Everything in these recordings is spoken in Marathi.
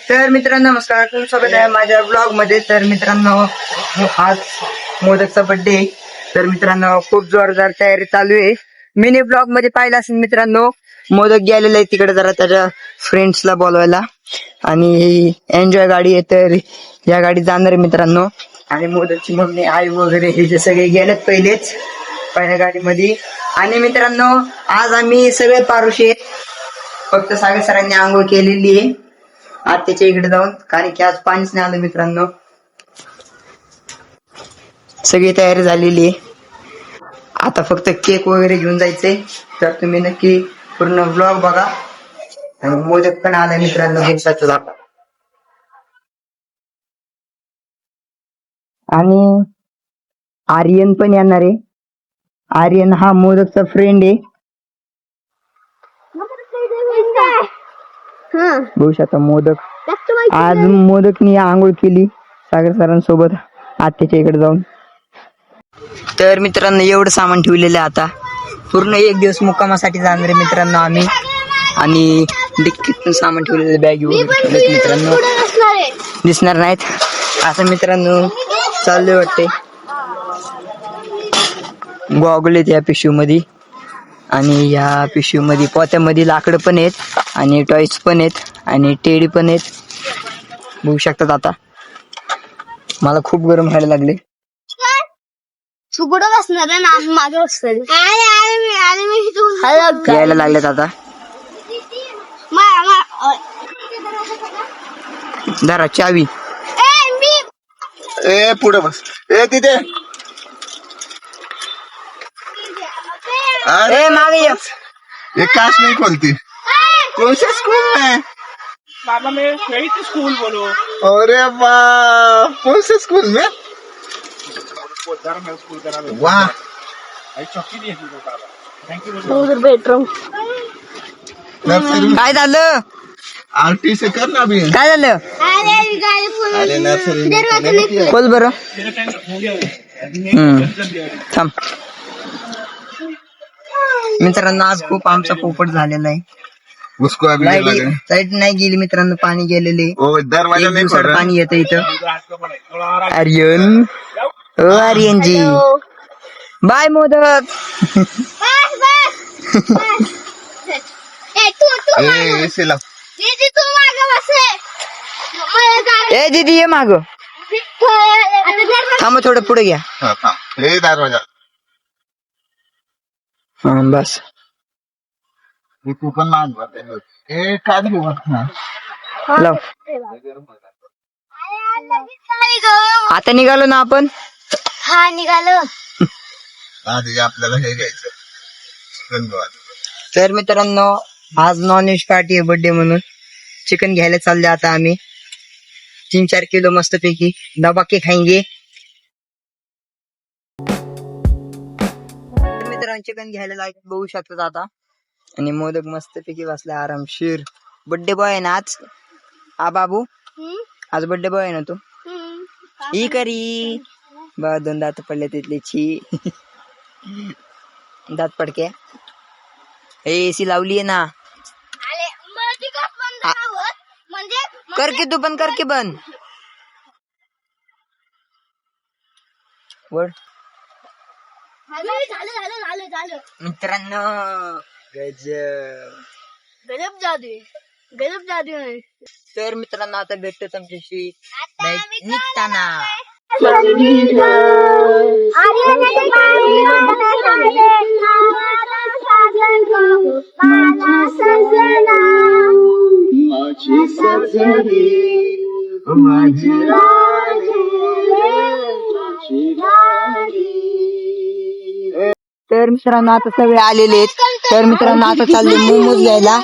तर मित्रांनो नमस्कार, तुमचं स्वागत आहे माझ्या ब्लॉग मध्ये. तर मित्रांनो आज मोदकचा बर्थडे. तर मित्रांनो खूप जोरदार तयारी चालू आहे. मिनी ब्लॉग मध्ये पाहिलं असेल मित्रांनो, मोदक गेलेला आहे तिकडे जरा त्याच्या फ्रेंड्सला बोलवायला, आणि एन्जॉय गाडी आहे तर या गाडीत जाणार आहे मित्रांनो. आणि मोदकची मम्मी आई वगैरे हे जे सगळे गेलेत पहिल्या गाडीमध्ये. आणि मित्रांनो आज आम्ही सगळे पारुशे, फक्त सागर सरांनी आंघोळ केलेली आहे आत्याच्या इकडे जाऊन, कारण की आज पाणीच नाही आलं मित्रांनो. सगळी तयारी झालेली आहे, आता फक्त केक वगैरे घेऊन जायचंय. तर तुम्ही नक्की पूर्ण ब्लॉग बघा. आणि मोदक पण आलाय मित्रांनो दिवसाचा. आणि आर्यन पण येणार आहे. आर्यन हा मोदकचा फ्रेंड आहे. बघू शकता मोदक. आज मोदकनी आंघोळ केली सागर सरांसोबत आत्याच्या इकडे जाऊन. तर मित्रांनो एवढं सामान ठेवलेलं आहे, आता पूर्ण एक दिवस मुक्कामासाठी जाणार आहे मित्रांनो आम्ही. आणि डिक्कीत सामान ठेवलेलं, बॅग वगैरे मित्रांनो दिसणार नाहीत असं मित्रांनो चाललंय वाटते. गॉगल आहेत या पिशवी मध्ये, आणि या पिशवी मध्ये पोत्यामध्ये लाकडं पण आहेत, आणि टॉयज पण आहेत, आणि टेडी पण आहेत. बघू शकतात. आता मला खूप गरम व्हायला लागले. यायला लागलेत आता. जरा चावी पुढे बस. तिथे मागे ये. एक काश नहीं खोलती. कौन से स्कूल में? बाबा मैं यही तो स्कूल बोलो. अरे वाह, कौन से स्कूल में? स्कूल करा वाह, चौकी दी है बाबा. थँक्यू. बेडरूम. नर्सरी काय झालं? आरटी से करना भी है. काय झालं? अरे नर्सरी बोल बरं. थांब मित्रांनो, आज खूप आमचा पोपट झालेला आहे. उसको अभी लाईट नाही गेली मित्रांनो, पाणी गेलेले. वो दरवाजा नहीं खोल रहा. पाणी येतं इथं. आर्यन, ओ आर्यन जी बाय मोदक. ऐसे लाओ. ए दीदी ये माग. थांब थोडं पुढे घ्या. हे दरवाजा. हा बस. तू पण मान काय लाव. आता निघालो ना आपण. हा निघालो. आधी आपल्याला हे घ्यायचं चिकन गोवा. तर मित्रांनो आज नॉन व्हेज पार्टी आहे बर्थडे म्हणून. चिकन घ्यायला चालले आता आम्ही. 3-4 किलो मस्त पैकी दबा के खाएंगे. मित्रांनो चिकन घ्यायला लागेल, बघू शकतात आता. आणि मोदक मस्त पैकी बसला आरामशीर. बर्थडे बॉय आहे ना आज. आ बाबू आज बर्थडे बॉय आहे ना तू. ही करी बा 2 दात पडले तिथले. छी दात पडके. एसी लावली आहे ना. कर की तू पण, कर की बंद. वड मित्रांनो गजब जादू आहे. तर मित्रांनो आता भेटतो तुमच्याशी निघताना. तर मित्रांनो आता सगळे आलेले आहेत. तर मित्रांनो आता चालले मोमोज घ्यायला,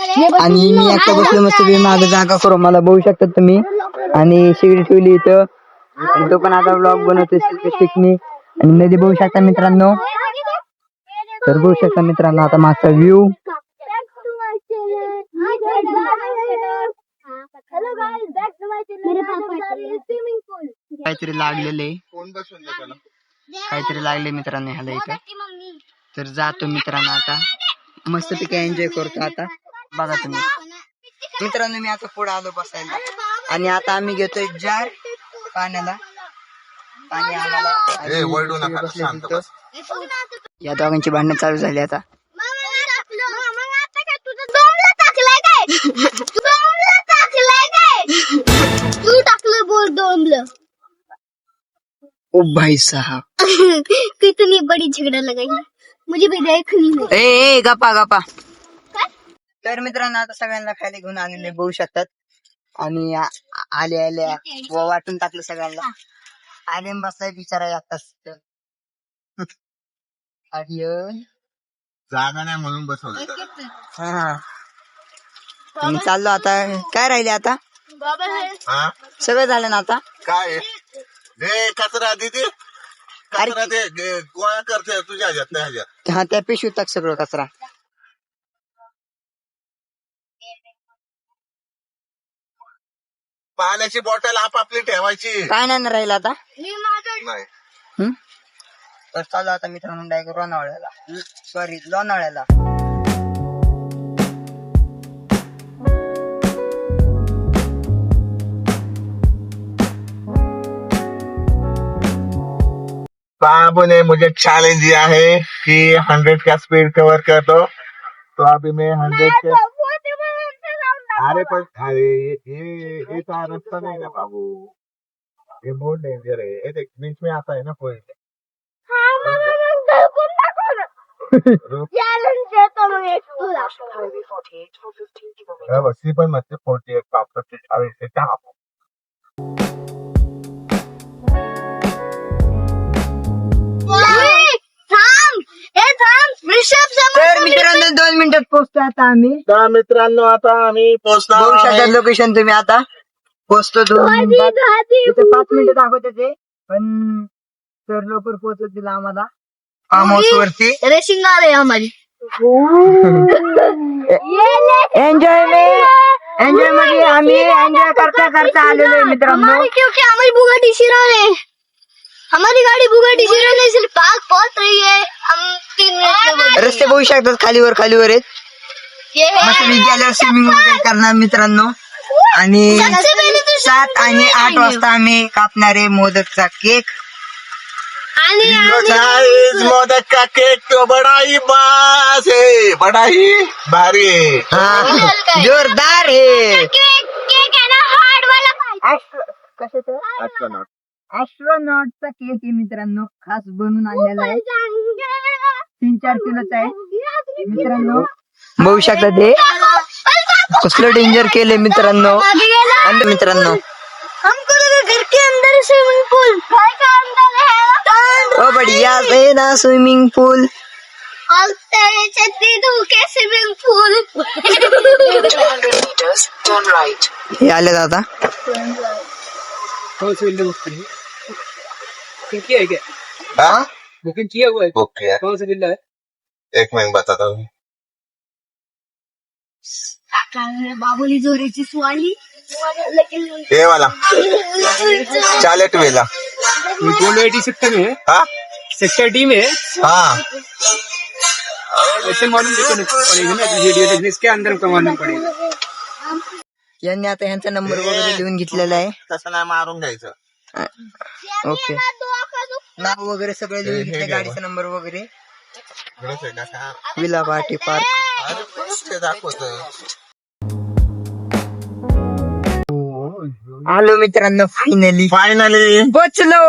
आणि मी आता बसलो मस्त मागे जागा करू मला, बघू शकता तुम्ही. आणि शिगडी ठेवली इथं, आणि तो पण आता ब्लॉग बनवतोय शिकणी. आणि नदी बघू शकता मित्रांनो. तर बघू शकता मित्रांनो आता मागचा व्ह्यू. काहीतरी लागलेले, काहीतरी लागले मित्रांनो ह्याला इथं. तर जातो मित्रांनो आता मस्तपैकी एन्जॉय करतो. आता बघा तुम्ही मित्रांनो, मी आता पुढे आलो बसायला. आणि आता आम्ही घेतोय जार पाण्याला. पाणी आम्हाला ए वळडू नका शांत बस. या दोघांची भांडणं चालू झाली आता. तू टाकलं बोल डोंबलं. ओ भाई साहब, कितनी बड़ी झगड़ा लगाई मुझे भी देखनी है. ए गप्पा गप्पा. तर मित्रांनो आता सगळ्यांना खाली घेऊन आलेले बघू शकतात. आणि आल्या आल्या वाटून टाकलं सगळ्यांना. आर्यन बसलाय बिचारा आताच. आर्यन जागा नाही म्हणून बसवलं. हा मी चाललो आता. काय राहिले आता? हा सगळं झालं ना आता. काय दे कचरा दिदी कचरा दे गोळा करते तुझ्या ह्याच्यात नाही ह्याच्यात. हा त्या पिशवीत टाक सगळं कचरा. पाण्याची बॉटल आपापली ठेवायची. काय नाही ना राहिलं आता. नाही हम्म? तर चालू आता मित्रांनो डायरेक्ट लोणावळ्याला. सॉरी लोणावळ्याला. बाबू ने मुझे चैलेंज दिया है कि 100 का स्पीड कवर कर दो, तो अभी मैं 100 के. अरे पण अरे ये तो रास्ता नहीं ना बाबू, ये बहुत डेंजर है. ये देख बीच में आता है ना कोई. वस्ती पण मत 48 पापड 40 टाप. तर मित्रांनो 2 मिनिटात पोहोचतो आता आम्ही. तर मित्रांनो आता आम्ही पोहोचणार बघू शकता आहे. लोकेशन तुम्ही आता. पोहोचतो 2 मिनिटात. इथे 5 मिनिटं दाखवते ते पण सर लवकर पोहोचत दिला आम्हाला फार्म हाऊस वरती. रेसिंग आ रही है हमारी. एन्जॉय मध्ये आम्ही एन्जॉय करता करता आलेलो आहे मित्रांनो. क्योंकि हमारी बुगाटी शिरोन है. हमारी गाड़ी बुगाटी शिरोन है सिर्फ पार्क पहुंच रही है. हम 3 मिनट में रस्ते बघू शकतात खालीवर आहेत. ये है मस्त गेल्यावर स्विमिंग वगैरे करणार मित्रांनो. आणि 7 आणि 8 वाजता आम्ही कापणार आहे मोदकचा केक. गाइस मोदक का केक तो बड़ा ही बास है, बड़ा ही भारी है. हा, जोरदार आहे. केक है ना हार्ड वाला. कशाचं? ऍस्ट्रोनॉटचा केक आहे मित्रांनो. खास बनवून आणलेला आहे. 3-4 किलोचा आहे मित्रांनो. बघू शकता ते कसलं डेंजर केलंय मित्रांनो. आणि मित्रांनो हमको लगा घर के अंदर स्विमिंग पूल. घर का अंदर है ओ बढ़िया है ना स्विमिंग पूल. और तेरे छत्ती धूके स्विमिंग पूल. हे आले दादा. कौन सी बिल्डिंग बुकिंग किया है क्या? हाँ बुकिंग किया हुआ है? बुक किया. कौन सी बिल्डिंग है? एक मिनट बताता हूँ. बाबुली जोरीची स्वाली. ये वाला चालेट वेला. ये 280 सेक्टर में है. हाँ सेक्टर डी में है. हाँ ऐसे मालूम पड़ेगा ना वीडियो देखने इसके अंदर का मालूम पड़ेगा. यांनी आता ह्यांचा नंबर वगैरे लिहून घेतलेला आहे. तसं नाही मारून घ्यायचं. ओके. नाव वगैरे सगळे लिहून घेतले. गाडीचा नंबर वगैरे. इकडंच आहे का का? Villa party park. अरे बस ते दाखवतोय. आलो मित्रांनो फायनली फायनली पोचलो.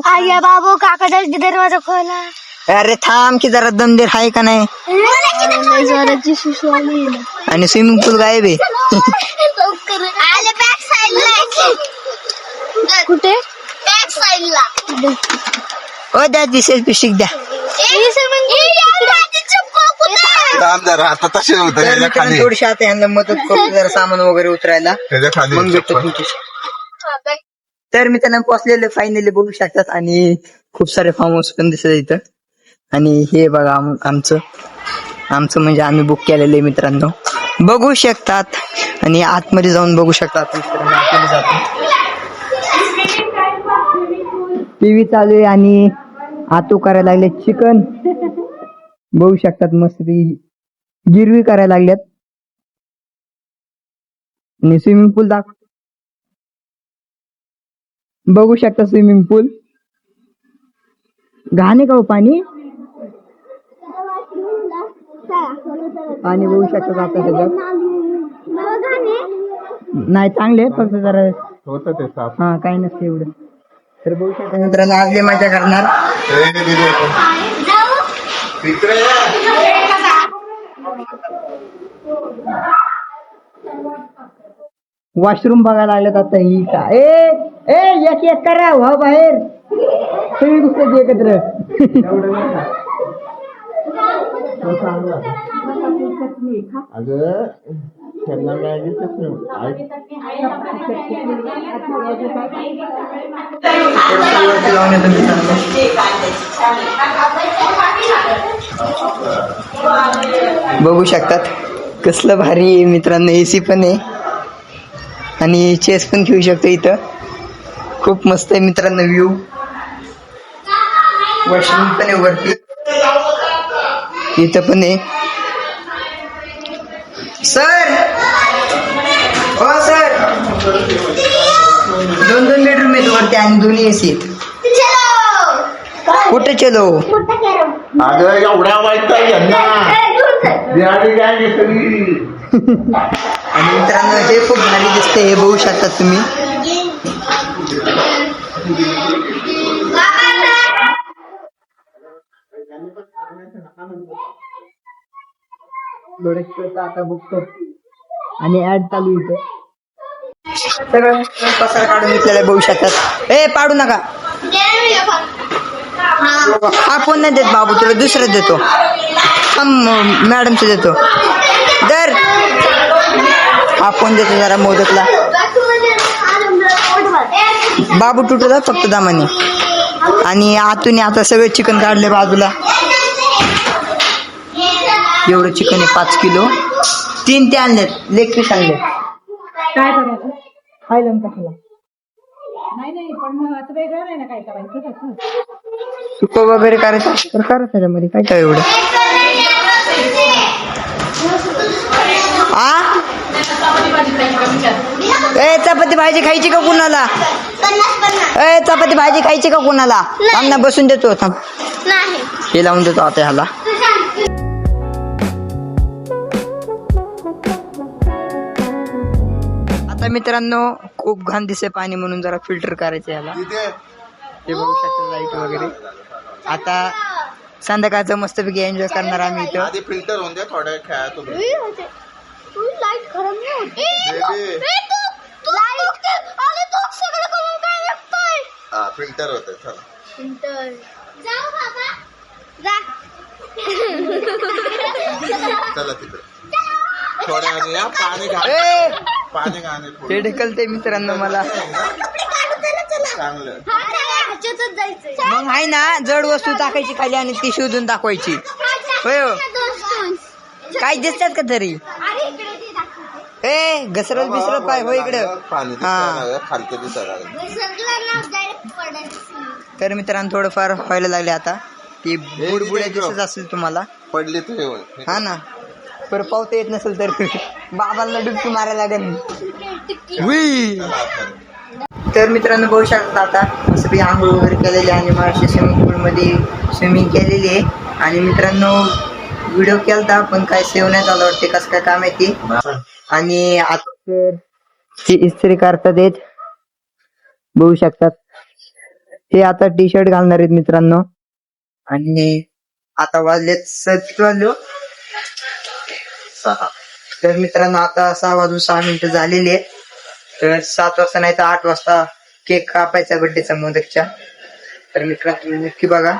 आया बाबू काकाचा दरवाजा खोला. अरे थांब की जरा दमदेर आहे का नाही. जोराची सुसवाली. आणि स्विमिंग पूल गायब आहे. आले बॅक साईडला. कुठे? बॅक साईडला. ओ द्या सेल्फी शिक द्या. काम जरा आता तसे होतं तर त्याच्या मित्रांनो खाली. थोडीशी आता यांना मदत करतो जरा सामान वगैरे उतरायला. त्याच्या खाली मग भेटतो तुमच्याशी. तर मित्रांनो पोचलेले फायनली बघू शकतात. आणि खूप सारे फार्म हाऊस पण दिसत इथं. आणि हे बघा आमचं म्हणजे आम्ही बुक केलेलं आहे मित्रांनो. बघू शकतात. आणि आतमध्ये जाऊन बघू शकतात मित्रांनो. आतमध्ये जातो. टीव्ही चालू आहे आणि आतू करायला लागले चिकन. बघू शकतात मस्त गिरवी करायला लागल्यात. आणि स्विमिंग पूल दाखव. बघू शकता स्विमिंग पूल. घाणे का हो पाणी. पाणी बघू शकता आता त्याच्यात. नाही चांगले फक्त जरा होतं ते साफ. हा काही नसते एवढं. तर बघू शकता मित्रांनो आज लय मजा करणार. इकडे ये. वॉशरूम बघायला लागलेत आता ही का. एक एक करा व्हा बाहेर तुम्ही दुसरे एकत्र. अगं त्यांना मॅगीच बघू शकतात कसलं भारी आहे मित्रांनो. एसी पण आहे आणि चेस पण खेळू शकतो इथं. खूप मस्त आहे मित्रांनो व्ह्यू. वॉशरूम पण आहे वरती. इथं पण आहे. सर हो सर 2 बेडरूम आहेत वरती आणि 2 एसी आहेत. कुठे चलो. अगं एवढ्या वाईट काय यांना काय घेतली. आणि मित्रांनो हे खूप भारी दिसते. हे बघू शकता तुम्ही. आता बघतो आणि ऍड चालू इथे सगळं पसार काढून घेतलेला बघू शकतात. पाडू नका. हा फोन नाही देत बाबू तुला दुसरं देतो. मॅडमचं देतो. दर हा फोन देतो जरा मोदकला. बाबू तुटला फक्त दामाने. आणि आतून आता सगळे चिकन काढले बाजूला. एवढं चिकन आहे 5 किलो. 3 ते आणलेत. लेग पीस आणले. काय करायचं खायला का खायला नाही पण मग आता वेगळं नाही ना काय करायचं. सुक वगैरे करायचं तर करा त्याच्यामध्ये काय काय एवढं. चपाती भाजी खायची का कुणाला. चपाती भाजी खायची का कुणाला. थांब ना बसून देतो. थांब हे लावून देतो आता ह्याला. आता मित्रांनो खूप घाण दिसे पाणी म्हणून जरा फिल्टर करायचं ह्याला. हे बघू शकता लाईट वगैरे. आता संध्याकाळचं मस्तपैकी एन्जॉय करणार आम्ही इथं. आधी फिल्टर होऊन द्या थोड्या खेळा तुम्ही. लाईट खराब नाही होत. फिल्टर होत चला. जाऊ बाबा जा. चला तिकडे थोड्या आणि या पाणी घाल. पाणी घाल. हे ढकलते मित्रांनो मला. चांगलं मग आहे ना जड वस्तू टाकायची खाली आणि ती शोधून दाखवायची. होय हो. काय दिसतात का तरी. घसरत बिसरत पाय हो इकडं. पाणी हा खालचं दिसायला. तर मित्रांनो थोडंफार व्हायला लागले आता. ती बुडबुड्या दिसत असेल तुम्हाला. पडली तर हा ना. पर पावता येत नसेल तर बाबांना डुबकी मारायला लागेल. तर मित्रांनो बघू शकता आता सगळी आंघोळ वगैरे केलेली आणि महाराष्ट्र स्विमिंग पूल मध्ये स्विमिंग केलेली आहे. आणि मित्रांनो व्हिडिओ केलता पण काय सेव्ह नाही झालं वाटते. कसं काय काम आहे ती. आणि आता ती इस्त्री करतात येत बघू शकतात. हे आता टी शर्ट घालणार आहेत मित्रांनो. आणि आता वाजलेत 7 वाजलो. तर मित्रांनो आता 6:06 झालेली आहेत. तर 7 वाजता नाही तर 8 वाजता केक कापायचा बर्थडेचा मोदकच्या. तर मित्रांनो नक्की बघा.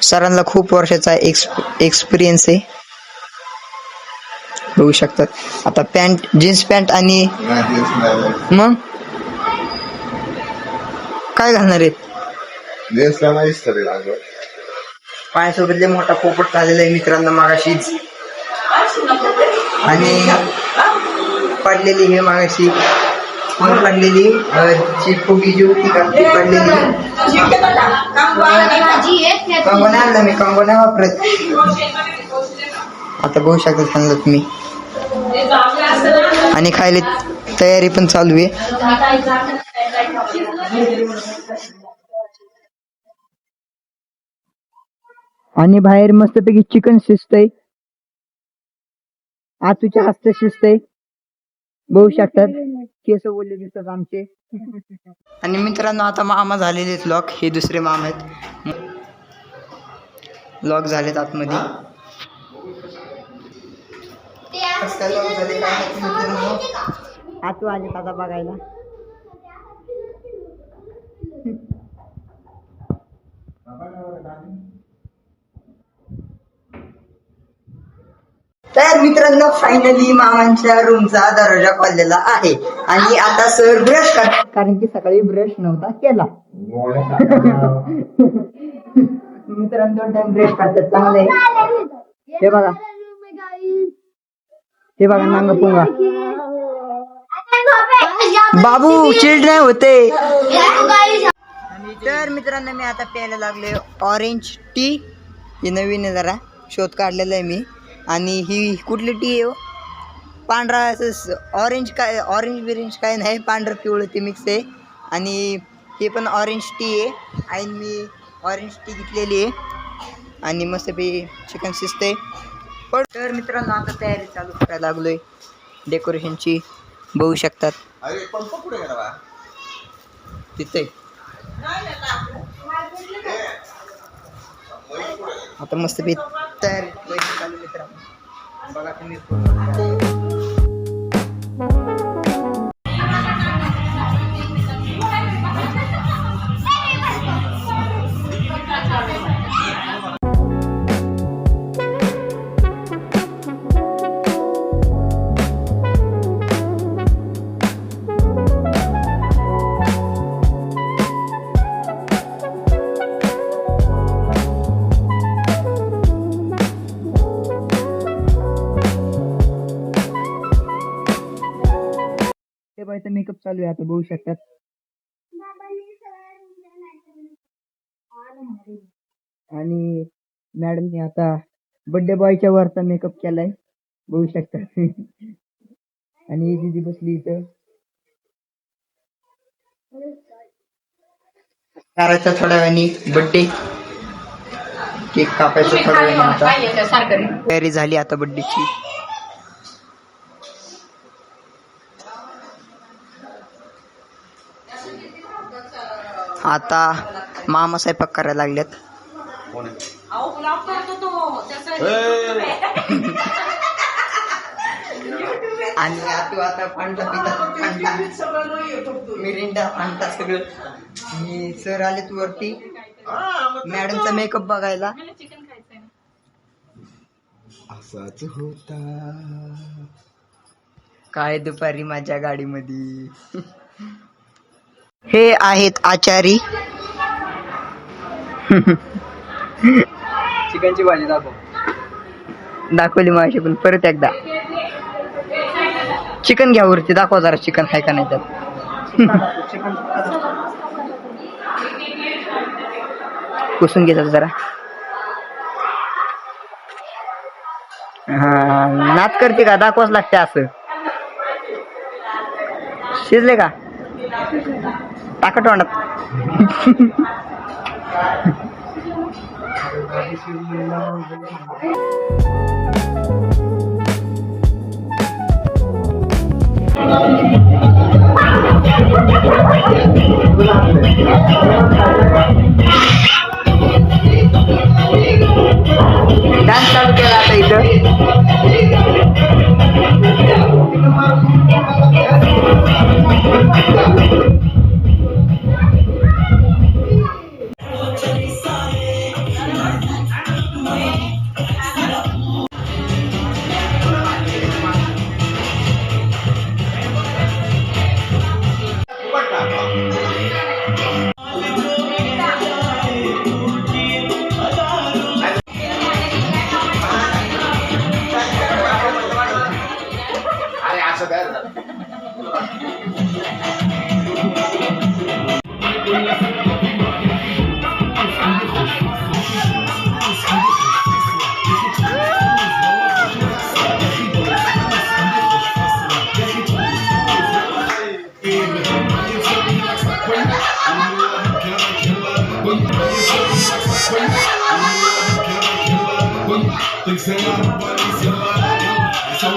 सरांना खूप वर्षाचा एक्सपिरियन्स आहे बघू शकतात. आता पॅन्ट जीन्स पॅन्ट आणि मग काय घालणार आहेत. पायासोबत लय मोठा पोपट झालेला आहे मित्रांनो मागाशीच. आणि पडलेली हे मागाशी पडलेली जी फुगी जी होती का ती पडलेली. कंगोना आणला मी. कंगोना वापरत. आता बघू शकता सांगलं तुम्ही आणि खायला तयारी पण चालू आहे. आणि बाहेर मस्तपैकी चिकन शिजतंय. आतूच्या हस्त शिजतंय. बघू शकतात केस बोलले दिसतात आमचे. आणि मित्रांनो आता मामा झालेले आहेत लॉक. हे दुसरे मामा आहेत. लॉक झालेत आतमध्ये. कसं काय लॉक झाले काय माहिती मित्रांनो. आतू आले आता बघायला. तर मित्रांनो फायनली मामांच्या रूमचा दरवाजा खोललेला आहे. आणि आता सर ब्रश करतात कारण की सकाळी ब्रश नव्हता केला. मित्रांनो टाइम ब्रश करतात चांगले. हे बघा हे बघा नांग पुंगा. बाबू चिल्ड नाही होते. तर मित्रांनो मी आता प्यायला लागले ऑरेंज टी. ही नवीन आहे जरा शोध काढलेला आहे मी. आणि ही कुठली टी आहे हो? पांढरा ऑरेंज काय ऑरेंज बिरेंज काय नाही पांढरं पिवळं ते मिक्स आहे. आणि हे पण ऑरेंज टी आहे. आणि मी ऑरेंज टी घेतलेली आहे. आणि मस्तपैकी चिकन शिजते. पण तर मित्रांनो आता तयारी चालू करायला लागलोय डेकोरेशनची. बघू शकतात अरे पंप कुठे गेला बा? तिथे. आता मस्तपैकी तयारी चालू मित्रांनो. बघा तुम्ही. मेकअप चालू आहे आता बघू शकतात. आणि मॅडमने आता बर्थडे बॉयच्या वरचा मेकअप केलाय बघू शकतात. आणि दीदी बसली इथं. करायचा थोड्या वेळाने बर्थडे केक कापायचं थोड्या वेळाने. आता तयारी झाली आता बर्थडेची. आता मामा स्वयंपाक करायला लागल्यात. आणि आता फांटा पिता मिरिंडा फांटा सगळं. आणि सर आलेत वरती मॅडमचा मेकअप बघायला. असाच होता काय दुपारी माझ्या गाडीमध्ये. हे आहेत आचारी. चिकनची भाजी दाखवली मावशी पण परत एकदा. चिकन घ्या वरती दाखवा जरा चिकन आहे का नाही त्यात. पुसून घेतात जरा. हा नाच करते का दाखवाच लागते असं. शिजले का टाका तोंडात. डान्स चालू केला आता इथं. तर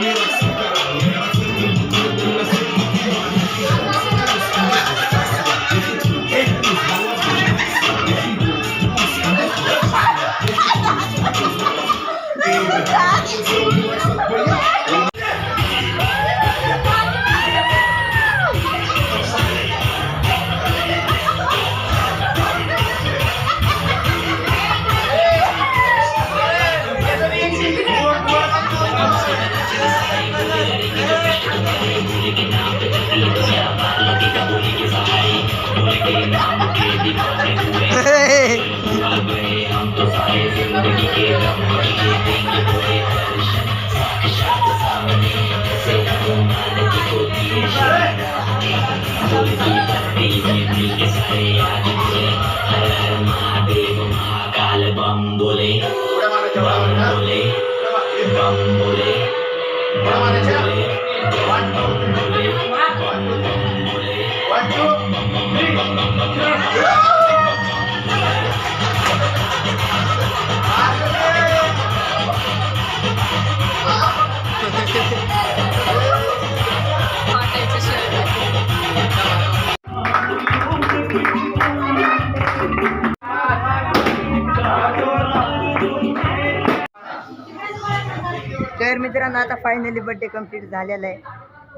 मित्रांनो आता फायनली बर्थडे कम्प्लीट झालेला आहे.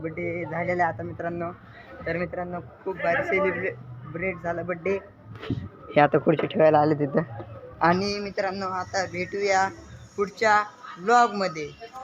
बर्थडे झालेला आहे आता मित्रांनो. तर मित्रांनो खूप भारी सेलिब्रेट झाला बर्थडे. हे आता खुर्ची ठेवायला आले तिथं. आणि मित्रांनो आता भेटूया पुढच्या ब्लॉगमध्ये.